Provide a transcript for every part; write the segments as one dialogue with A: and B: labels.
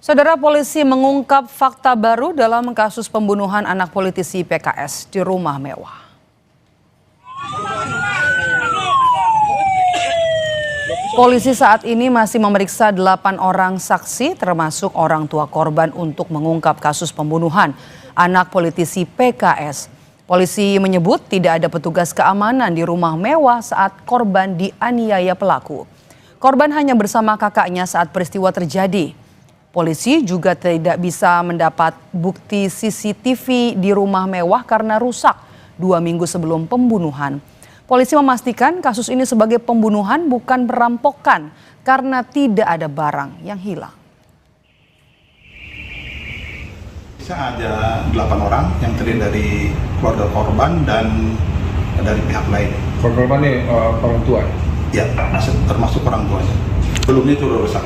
A: Saudara, polisi mengungkap fakta baru dalam kasus pembunuhan anak politisi PKS di rumah mewah. Polisi saat ini masih memeriksa 8 orang saksi termasuk orang tua korban untuk mengungkap kasus pembunuhan anak politisi PKS. Polisi menyebut tidak ada petugas keamanan di rumah mewah saat korban dianiaya pelaku. Korban hanya bersama kakaknya saat peristiwa terjadi. Polisi juga tidak bisa mendapat bukti CCTV di rumah mewah karena rusak 2 minggu sebelum pembunuhan. Polisi memastikan kasus ini sebagai pembunuhan bukan perampokan karena tidak ada barang yang hilang.
B: Bisa ada 8 orang yang terdiri dari keluarga korban dan dari pihak lain.
C: Korban ini orang tua?
B: Ya, termasuk orang tuanya. Sebelumnya itu udah rusak.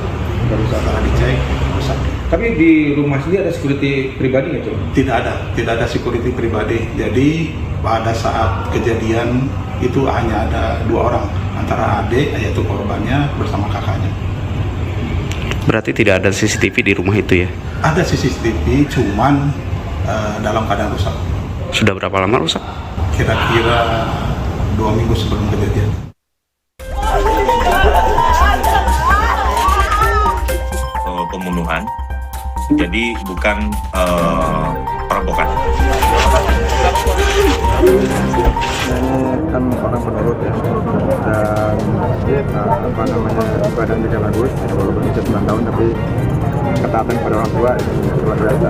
B: Setelah dicek, rusak.
C: Tapi di rumah sendiri ada security pribadi nggak tuh?
B: Tidak ada security pribadi. Jadi pada saat kejadian itu hanya ada 2 orang, antara adik yaitu korbannya bersama kakaknya.
D: Berarti tidak ada CCTV di rumah itu ya?
B: Ada CCTV, cuman dalam keadaan rusak.
D: Sudah berapa lama rusak?
B: Kira-kira 2 minggu sebelum kejadian.
E: Pembunuhan, jadi bukan perampokan.
F: Kan orang penurut ya, dan badan juga bagus, walaupun usia 9 tahun tapi ketaatan pada orang tua itu luar biasa.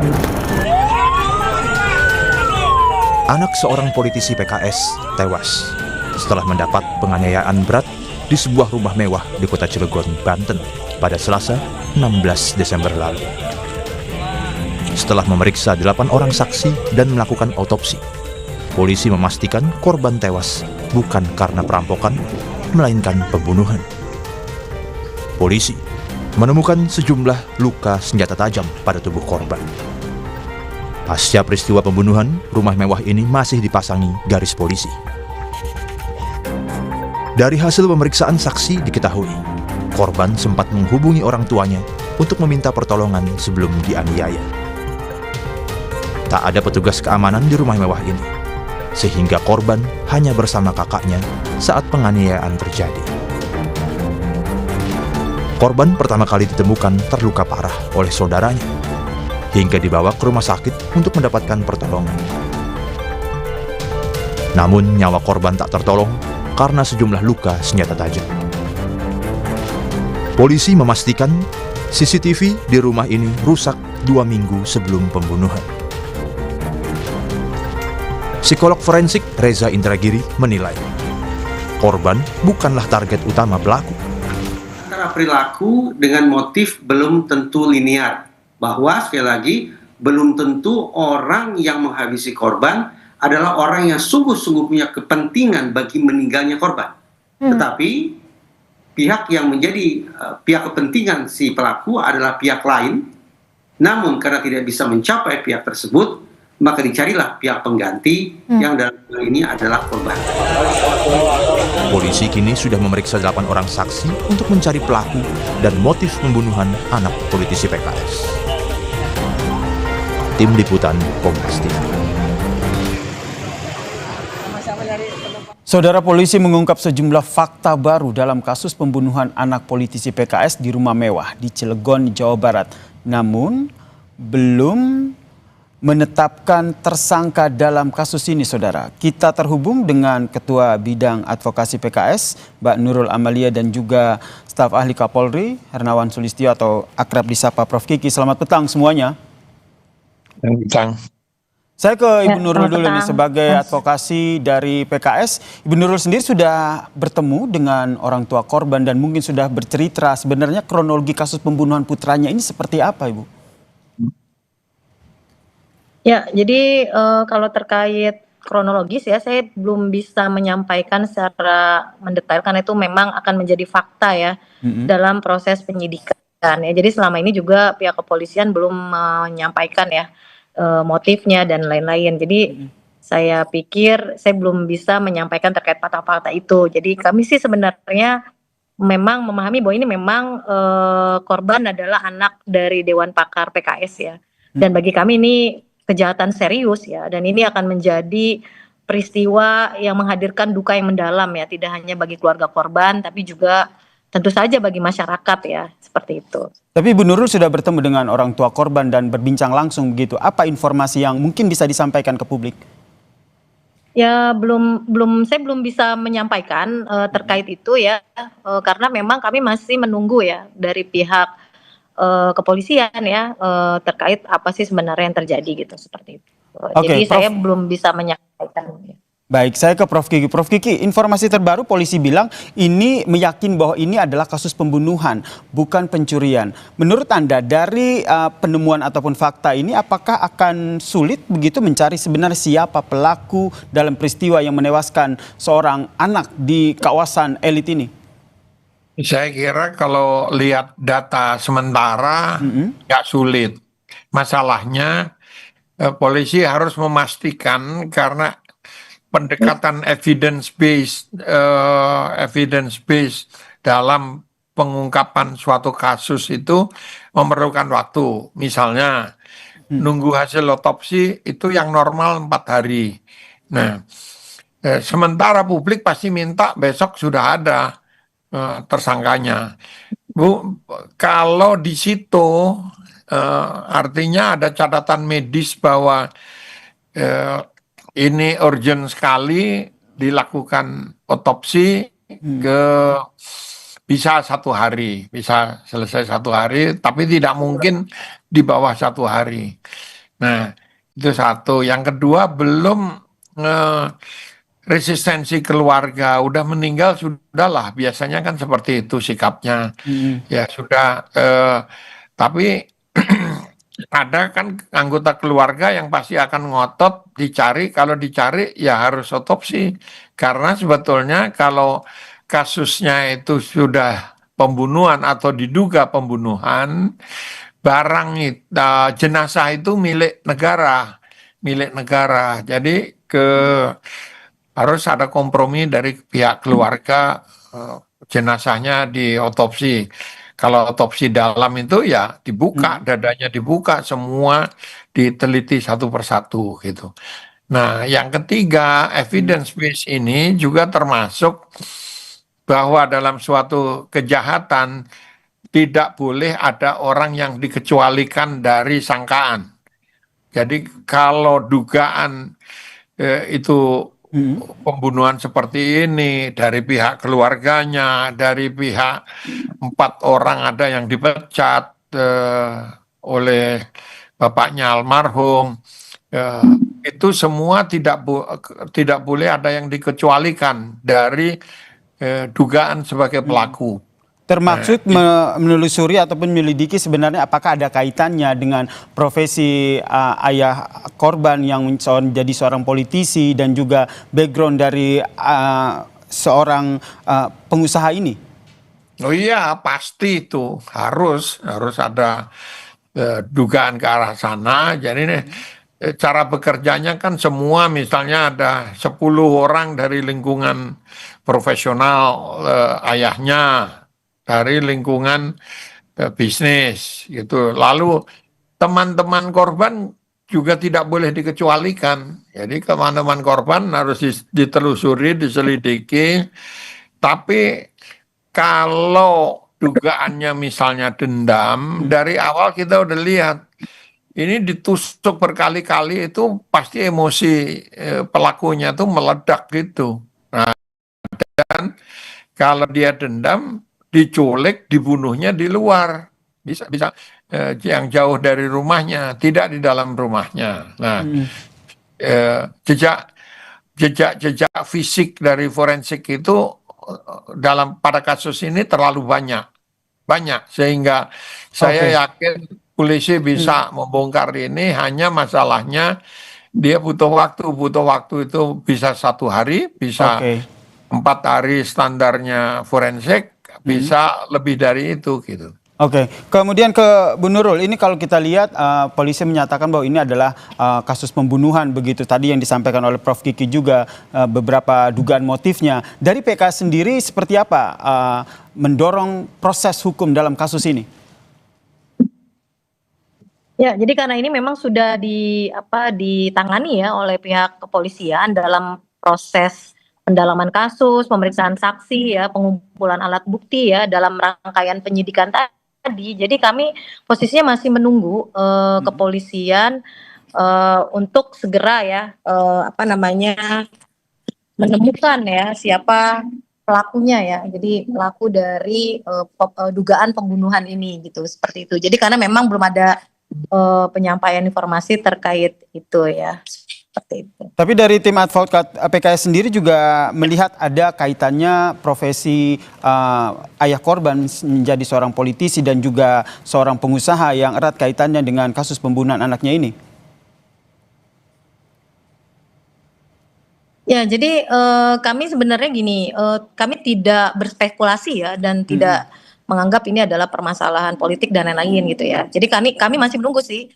G: Anak seorang politisi PKS tewas setelah mendapat penganiayaan berat di sebuah rumah mewah di kota Cilegon, Banten pada Selasa 16 Desember lalu. Setelah memeriksa 8 orang saksi dan melakukan otopsi, polisi memastikan korban tewas bukan karena perampokan, melainkan pembunuhan. Polisi menemukan sejumlah luka senjata tajam pada tubuh korban. Pasca peristiwa pembunuhan, rumah mewah ini masih dipasangi garis polisi. Dari hasil pemeriksaan saksi diketahui, korban sempat menghubungi orang tuanya untuk meminta pertolongan sebelum dianiaya. Tak ada petugas keamanan di rumah mewah ini, sehingga korban hanya bersama kakaknya saat penganiayaan terjadi. Korban pertama kali ditemukan terluka parah oleh saudaranya, hingga dibawa ke rumah sakit untuk mendapatkan pertolongan. Namun nyawa korban tak tertolong karena sejumlah luka senjata tajam. Polisi memastikan CCTV di rumah ini rusak 2 minggu sebelum pembunuhan. Psikolog forensik Reza Indragiri menilai, korban bukanlah target utama pelaku.
H: Antara perilaku dengan motif belum tentu linear, bahwa sekali lagi belum tentu orang yang menghabisi korban adalah orang yang sungguh-sungguh punya kepentingan bagi meninggalnya korban. Tetapi pihak yang menjadi pihak kepentingan si pelaku adalah pihak lain, namun karena tidak bisa mencapai pihak tersebut, maka dicarilah pihak pengganti yang dalam hal ini adalah korban.
G: Polisi kini sudah memeriksa 8 orang saksi untuk mencari pelaku dan motif pembunuhan anak politisi PKS. Tim Liputan Kompas TV.
I: Saudara, polisi mengungkap sejumlah fakta baru dalam kasus pembunuhan anak politisi PKS di rumah mewah di Cilegon, Jawa Barat. Namun, belum menetapkan tersangka dalam kasus ini, saudara. Kita terhubung dengan Ketua Bidang Advokasi PKS, Mbak Nurul Amalia, dan juga staf ahli Kapolri, Hernawan Sulistyo atau akrab disapa Prof. Kiki. Selamat petang semuanya.
C: Selamat petang.
I: Saya ke Ibu Nurul dulu nih sebagai advokasi dari PKS. Ibu Nurul sendiri sudah bertemu dengan orang tua korban dan mungkin sudah bercerita sebenarnya kronologi kasus pembunuhan putranya ini seperti apa, Ibu?
J: Ya, jadi kalau terkait kronologis ya, saya belum bisa menyampaikan secara mendetail karena itu memang akan menjadi fakta ya dalam proses penyidikan ya. Jadi selama ini juga pihak kepolisian belum menyampaikan ya motifnya dan lain-lain. Jadi saya pikir saya belum bisa menyampaikan terkait fakta-fakta itu. Jadi kami sih sebenarnya memang memahami bahwa ini memang korban adalah anak dari Dewan Pakar PKS ya. Dan bagi kami ini kejahatan serius ya, dan ini akan menjadi peristiwa yang menghadirkan duka yang mendalam ya, tidak hanya bagi keluarga korban tapi juga tentu saja bagi masyarakat ya, seperti itu.
I: Tapi Bu Nurul sudah bertemu dengan orang tua korban dan berbincang langsung begitu. Apa informasi yang mungkin bisa disampaikan ke publik?
J: Ya saya belum bisa menyampaikan terkait itu ya, karena memang kami masih menunggu ya dari pihak kepolisian ya terkait apa sih sebenarnya yang terjadi gitu, seperti itu. Jadi
I: Prof,
J: saya belum bisa menyampaikan.
I: baik, saya ke Prof Kiki. Prof Kiki, informasi terbaru polisi bilang ini meyakin bahwa ini adalah kasus pembunuhan, bukan pencurian. Menurut Anda dari penemuan ataupun fakta ini, apakah akan sulit begitu mencari sebenarnya siapa pelaku dalam peristiwa yang menewaskan seorang anak di kawasan elit ini?
K: Saya kira kalau lihat data sementara nggak sulit. Masalahnya polisi harus memastikan karena pendekatan evidence based dalam pengungkapan suatu kasus itu memerlukan waktu. Misalnya nunggu hasil otopsi itu yang normal 4 hari. Nah, sementara publik pasti minta besok sudah ada tersangkanya. Bu, kalau di situ artinya ada catatan medis bahwa ini urgent sekali dilakukan otopsi bisa 1 hari, bisa selesai 1 hari, tapi tidak mungkin di bawah 1 hari. Nah, itu satu. Yang kedua, belum resistensi keluarga, udah meninggal sudahlah, biasanya kan seperti itu sikapnya. Ya sudah, tapi ada kan anggota keluarga yang pasti akan ngotot dicari, kalau dicari ya harus otopsi. Karena sebetulnya kalau kasusnya itu sudah pembunuhan atau diduga pembunuhan, barang jenazah itu milik negara. Jadi harus ada kompromi dari pihak keluarga, jenazahnya diotopsi. Kalau otopsi dalam itu ya dibuka, dadanya dibuka, semua diteliti satu persatu gitu. Nah, yang ketiga, evidence base ini juga termasuk bahwa dalam suatu kejahatan tidak boleh ada orang yang dikecualikan dari sangkaan. Jadi kalau dugaan itu pembunuhan seperti ini dari pihak keluarganya, dari pihak 4 orang ada yang dipecat oleh bapaknya almarhum, itu semua tidak boleh ada yang dikecualikan dari dugaan sebagai pelaku.
I: Termaksud menelusuri ataupun menyelidiki sebenarnya apakah ada kaitannya dengan profesi ayah korban yang menjadi seorang politisi dan juga background dari seorang pengusaha ini?
K: Oh iya, pasti itu harus ada dugaan ke arah sana. Jadi cara bekerjanya kan semua, misalnya ada 10 orang dari lingkungan profesional ayahnya, dari lingkungan bisnis gitu. Lalu teman-teman korban juga tidak boleh dikecualikan. Jadi teman-teman korban harus ditelusuri, diselidiki. Tapi kalau dugaannya misalnya dendam, dari awal kita udah lihat ini ditusuk berkali-kali, itu pasti emosi pelakunya tuh meledak gitu. Nah, dan kalau dia dendam, diculik, dibunuhnya di luar, bisa yang jauh dari rumahnya, tidak di dalam rumahnya. Nah, jejak fisik dari forensik itu pada kasus ini terlalu banyak sehingga saya yakin polisi bisa membongkar ini. Hanya masalahnya dia butuh waktu itu bisa 1 hari, bisa 4 hari standarnya forensik, bisa lebih dari itu gitu.
I: Oke, kemudian ke Bu Nurul, ini kalau kita lihat polisi menyatakan bahwa ini adalah kasus pembunuhan begitu. Tadi yang disampaikan oleh Prof. Kiki juga beberapa dugaan motifnya. Dari PKS sendiri seperti apa mendorong proses hukum dalam kasus ini?
J: Ya, jadi karena ini memang sudah ditangani ya oleh pihak kepolisian dalam proses pendalaman kasus, pemeriksaan saksi ya, pengumpulan alat bukti ya dalam rangkaian penyidikan tadi. Jadi kami posisinya masih menunggu kepolisian untuk segera ya menemukan ya siapa pelakunya ya. Jadi pelaku dari dugaan pembunuhan ini gitu, seperti itu. Jadi karena memang belum ada penyampaian informasi terkait itu ya. Seperti itu.
I: Tapi dari tim advokat PKS sendiri juga melihat ada kaitannya profesi ayah korban menjadi seorang politisi dan juga seorang pengusaha yang erat kaitannya dengan kasus pembunuhan anaknya ini.
J: Ya, jadi kami sebenarnya gini, kami tidak berspekulasi ya dan tidak menganggap ini adalah permasalahan politik dan lain-lain gitu ya. Jadi kami masih menunggu sih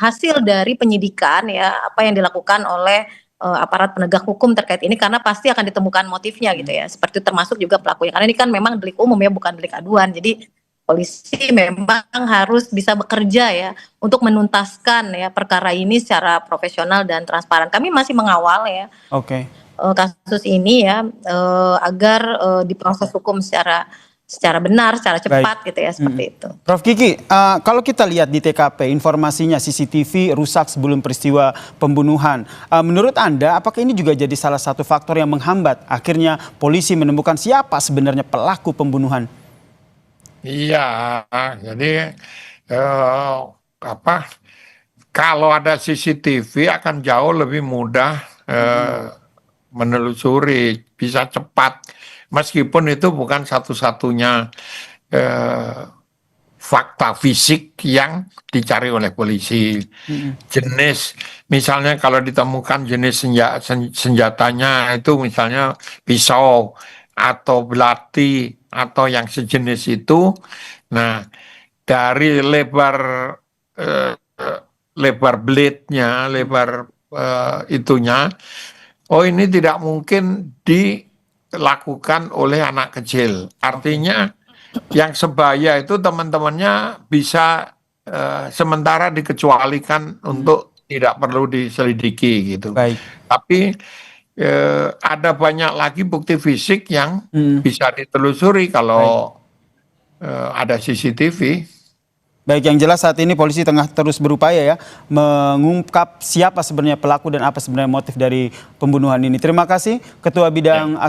J: hasil dari penyidikan ya apa yang dilakukan oleh aparat penegak hukum terkait ini, karena pasti akan ditemukan motifnya gitu ya. Seperti termasuk juga pelakunya, karena ini kan memang delik umum ya, bukan delik aduan. Jadi polisi memang harus bisa bekerja ya untuk menuntaskan ya perkara ini secara profesional dan transparan. Kami masih mengawal ya. Kasus ini ya agar diproses hukum secara benar, secara cepat gitu ya, seperti itu.
I: Prof. Kiki, kalau kita lihat di TKP informasinya CCTV rusak sebelum peristiwa pembunuhan. Menurut Anda, apakah ini juga jadi salah satu faktor yang menghambat akhirnya polisi menemukan siapa sebenarnya pelaku pembunuhan?
K: Iya, jadi kalau ada CCTV akan jauh lebih mudah menelusuri, bisa cepat. Meskipun itu bukan satu-satunya fakta fisik yang dicari oleh polisi. Jenis, misalnya kalau ditemukan jenis senjatanya itu misalnya pisau atau belati atau yang sejenis itu. Nah, dari lebar blade-nya, lebar itunya, oh ini tidak mungkin dilakukan oleh anak kecil. Artinya yang sebaya itu teman-temannya bisa sementara dikecualikan untuk tidak perlu diselidiki gitu. Tapi ada banyak lagi bukti fisik yang bisa ditelusuri kalau ada CCTV.
I: Baik, yang jelas saat ini polisi tengah terus berupaya ya mengungkap siapa sebenarnya pelaku dan apa sebenarnya motif dari pembunuhan ini. Terima kasih Ketua Bidang Advokasi